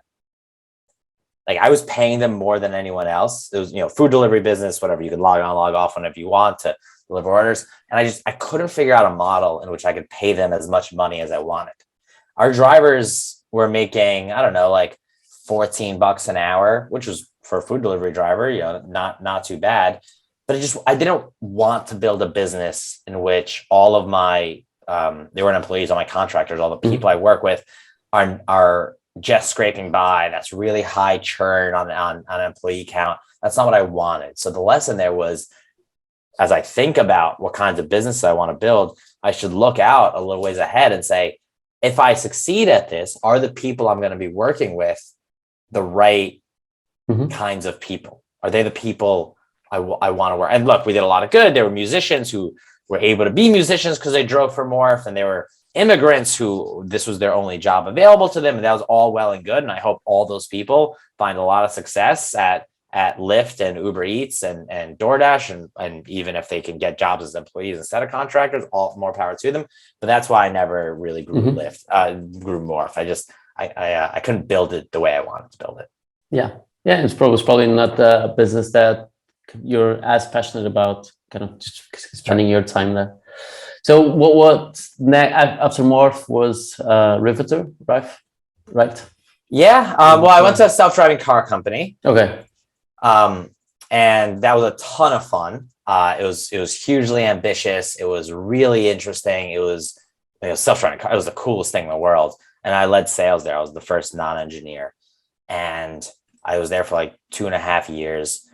Like, I was paying them more than anyone else. It was, food delivery business, whatever. You could log on, log off whenever you want to deliver orders. And I couldn't figure out a model in which I could pay them as much money as I wanted. Our drivers were making, I don't know, like $14 an hour, which was for a food delivery driver, not too bad. But I didn't want to build a business in which all of my, they weren't employees, all my contractors, all the people I work with are just scraping by. That's really high churn on employee count. That's not what I wanted. So the lesson there was, as I think about what kinds of businesses I want to build, I should look out a little ways ahead and say, if I succeed at this, are the people I'm going to be working with the right kinds of people? Are they the people I want to work? And look, we did a lot of good. There were musicians who were able to be musicians because they drove for Morph, and they were immigrants who this was their only job available to them. And that was all well and good. And I hope all those people find a lot of success at Lyft and Uber Eats and DoorDash. And even if they can get jobs as employees instead of contractors, all more power to them. But that's why I never really grew grew Morph. I couldn't build it the way I wanted to build it. Yeah. It's probably not a business that you're as passionate about, kind of just spending your time there. So what next after Morph was Riveter, right? Yeah. Well, I went to a self-driving car company. Okay. And that was a ton of fun. It was hugely ambitious. It was really interesting. It was self-driving car. It was the coolest thing in the world. And I led sales there. I was the first non-engineer, and I was there for like 2.5 years.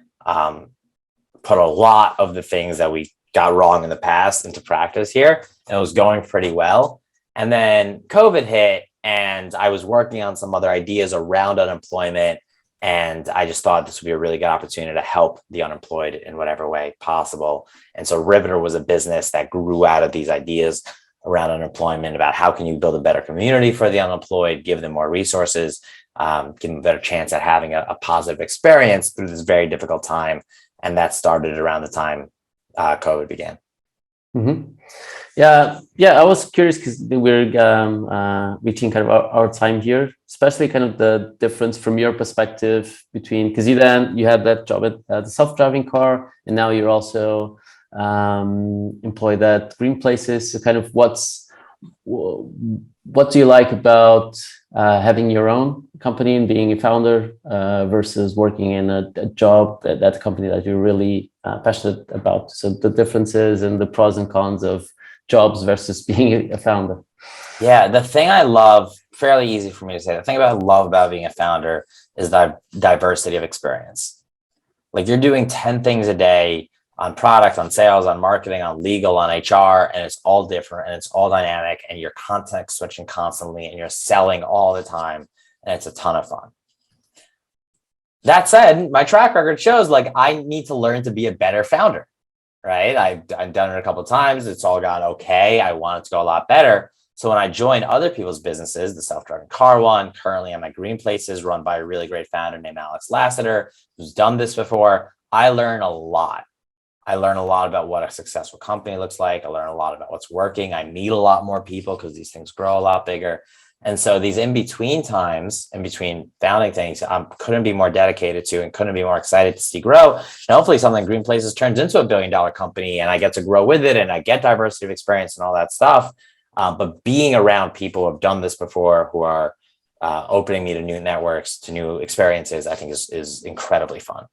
Put a lot of the things that we got wrong in the past into practice here, and it was going pretty well. And then COVID hit, and I was working on some other ideas around unemployment, and I just thought this would be a really good opportunity to help the unemployed in whatever way possible. And so Riveter was a business that grew out of these ideas around unemployment, about how can you build a better community for the unemployed, give them more resources, give them a better chance at having a positive experience through this very difficult time. And that started around the time COVID began. Yeah. I was curious because we're reaching kind of our time here, especially kind of the difference from your perspective between, because you had that job at the self-driving car, and now you're also employed at Green Places. So kind of what do you like about having your own company and being a founder versus working in a job at that company that you're really passionate about? So the differences and the pros and cons of jobs versus being a founder. Yeah, the thing I love, fairly easy for me to say, the thing I love about being a founder is the diversity of experience. Like, you're doing 10 things a day. on product, on sales, on marketing, on legal, on HR, and it's all different and it's all dynamic and you're context switching constantly and you're selling all the time and it's a ton of fun. That said, my track record shows like I need to learn to be a better founder, right? I've done it a couple of times. It's all gone okay. I want it to go a lot better. So when I join other people's businesses, the self-driving car one, currently I'm at Green Places, run by a really great founder named Alex Lassiter, who's done this before. I learn a lot. I learn a lot about what a successful company looks like. I learn a lot about what's working. I meet a lot more people because these things grow a lot bigger. And so these in-between times, in between founding things, I couldn't be more dedicated to and couldn't be more excited to see grow. And hopefully something Green Places turns into a $1 billion company and I get to grow with it and I get diversity of experience and all that stuff. But being around people who have done this before, who are opening me to new networks, to new experiences, I think is incredibly fun.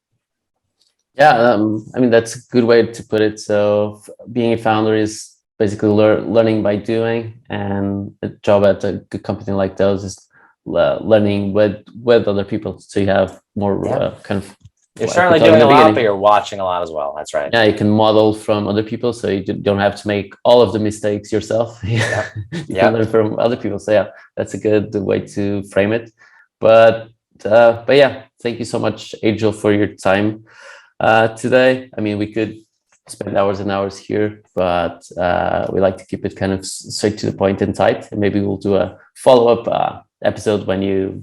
Yeah, I mean, that's a good way to put it. So being a founder is basically learning by doing, and a job at a good company like those is learning with other people. So you have more kind of. You're certainly doing a lot, but you're watching a lot as well. That's right. Yeah, you can model from other people, so you don't have to make all of the mistakes yourself. You can learn from other people. So yeah, that's a good way to frame it. But yeah, thank you so much, Adriel, for your time today. I mean, we could spend hours and hours here, but we like to keep it kind of straight to the point and tight. And maybe we'll do a follow-up episode when you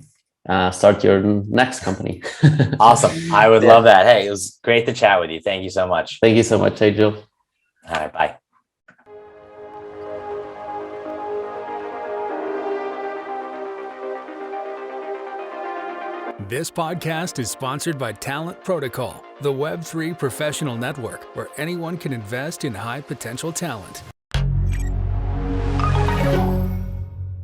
start your next company. Awesome. I would love that. Hey, it was great to chat with you. Thank you so much. Thank you so much, Adriel. All right, bye. This podcast is sponsored by Talent Protocol, the Web3 professional network where anyone can invest in high potential talent.